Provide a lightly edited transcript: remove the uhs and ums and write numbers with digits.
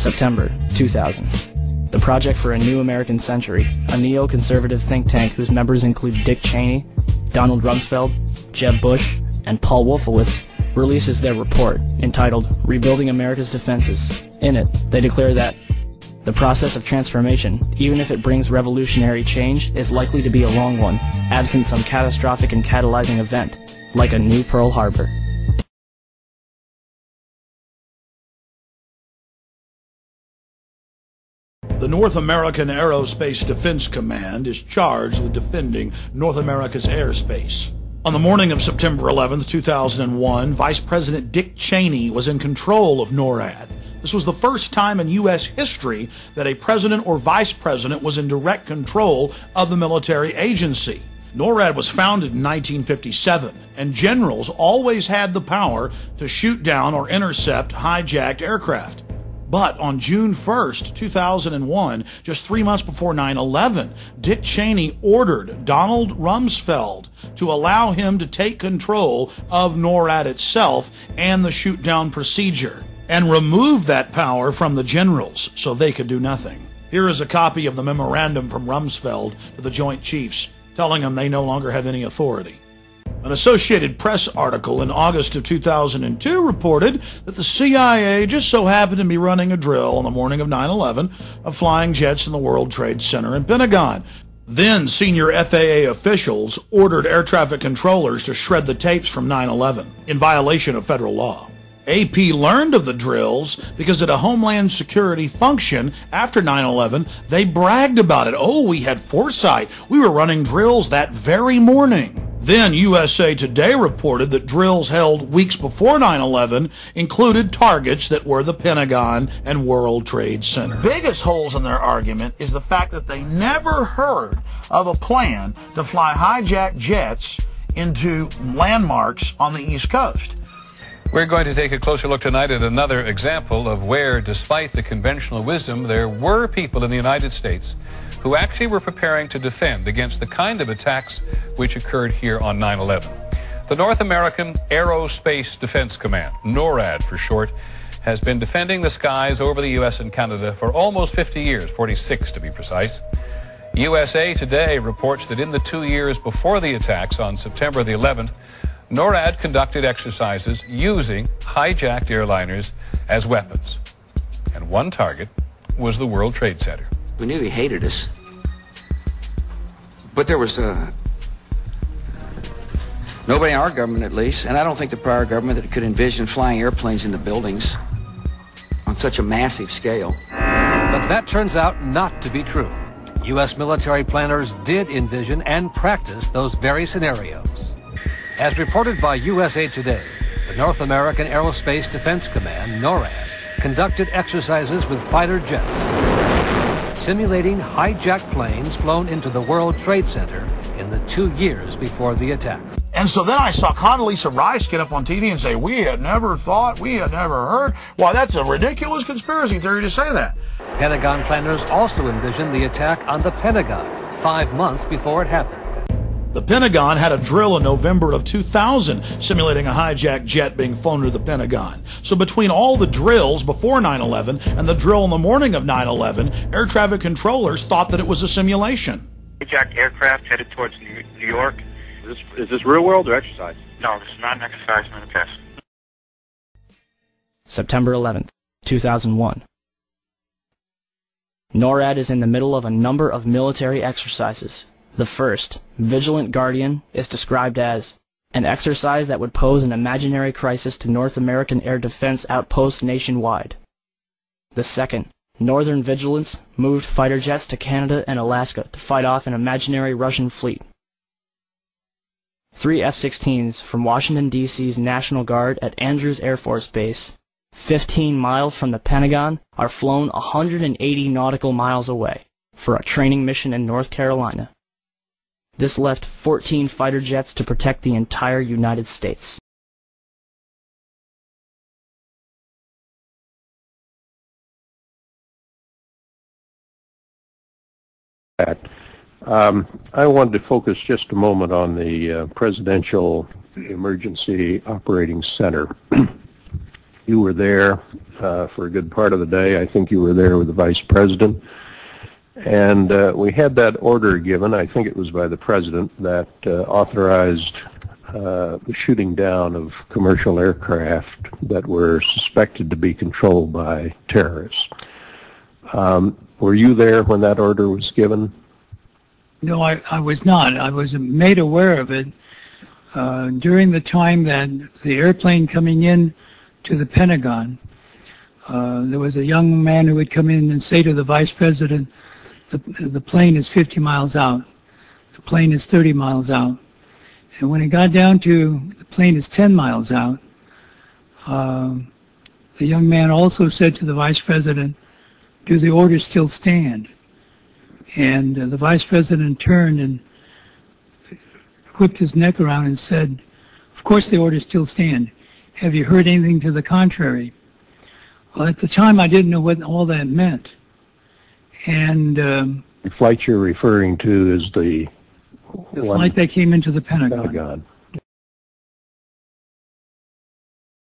September 2000. The Project for a New American Century, a neo-conservative think tank whose members include Dick Cheney, Donald Rumsfeld, Jeb Bush, and Paul Wolfowitz, releases their report, entitled Rebuilding America's Defenses. In it, they declare that the process of transformation, even if it brings revolutionary change, is likely to be a long one, absent some catastrophic and catalyzing event, like a new Pearl Harbor. The North American Aerospace Defense Command is charged with defending North America's airspace. On the morning of September 11, 2001, Vice President Dick Cheney was in control of Norad. This was the first time in U.S. history that a president or vice president was in direct control of the military agency. NORAD was founded in 1957, and generals always had the power to shoot down or intercept hijacked aircraft. But on June 1st, 2001, just 3 months before 9/11, Dick Cheney ordered Donald Rumsfeld to allow him to take control of NORAD itself and the shoot-down procedure, and remove that power from the generals so they could do nothing. Here is a copy of the memorandum from Rumsfeld to the Joint Chiefs, telling them they no longer have any authority. An Associated Press article in August of 2002 reported that the CIA just so happened to be running a drill on the morning of 9/11 of flying jets in the World Trade Center and Pentagon. Then senior FAA officials ordered air traffic controllers to shred the tapes from 9/11 in violation of federal law. AP learned of the drills because at a Homeland Security function after 9/11, they bragged about it. Oh, we had foresight. We were running drills that very morning. Then USA Today reported that drills held weeks before 9/11 included targets that were the Pentagon and World Trade Center. Biggest holes in their argument is the fact that they never heard of a plan to fly hijacked jets into landmarks on the East Coast. We're going to take a closer look tonight at another example of where, despite the conventional wisdom, there were people in the United States who actually were preparing to defend against the kind of attacks which occurred here on 9/11. The North American Aerospace Defense Command, NORAD for short, has been defending the skies over the U.S. and Canada for almost 50 years, 46 to be precise. USA Today reports that in the 2 years before the attacks on September the 11th, NORAD conducted exercises using hijacked airliners as weapons. And one target was the World Trade Center. We knew he hated us, but there was nobody in our government, at least, and I don't think the prior government, that could envision flying airplanes into buildings on such a massive scale. But that turns out not to be true. U.S. military planners did envision and practice those very scenarios. As reported by USA Today, the North American Aerospace Defense Command, NORAD, conducted exercises with fighter jets, simulating hijacked planes flown into the World Trade Center in the 2 years before the attacks. And so then I saw Condoleezza Rice get up on TV and say, we had never thought, we had never heard. Why, that's a ridiculous conspiracy theory to say that. Pentagon planners also envisioned the attack on the Pentagon 5 months before it happened. The Pentagon had a drill in November of 2000 simulating a hijacked jet being flown to the Pentagon. So between all the drills before 9/11 and the drill on the morning of 9/11, air traffic controllers thought that it was a simulation. Hijacked aircraft headed towards New York. Is this real world or exercise? No, this is not an exercise manifest. September 11th, 2001. NORAD is in the middle of a number of military exercises. The first, Vigilant Guardian, is described as an exercise that would pose an imaginary crisis to North American air defense outposts nationwide. The second, Northern Vigilance, moved fighter jets to Canada and Alaska to fight off an imaginary Russian fleet. 3 F-16s from Washington, D.C.'s National Guard at Andrews Air Force Base, 15 miles from the Pentagon, are flown 180 nautical miles away for a training mission in North Carolina. This left 14 fighter jets to protect the entire United States. I wanted to focus just a moment on the Presidential Emergency Operating Center. You were there for a good part of the day. I think you were there with the Vice President. And we had that order given, I think it was by the President, that authorized the shooting down of commercial aircraft that were suspected to be controlled by terrorists. Were you there when that order was given? No, I was not. I was made aware of it during the time that the airplane coming in to the Pentagon. There was a young man who would come in and say to the Vice President, the plane is 50 miles out. The plane is 30 miles out. And when it got down to the plane is 10 miles out, the young man also said to the Vice President, do the orders still stand? And the Vice President turned and whipped his neck around and said, of course the orders still stand. Have you heard anything to the contrary? Well, at the time I didn't know what all that meant. And the flight you're referring to is the flight that came into the Pentagon.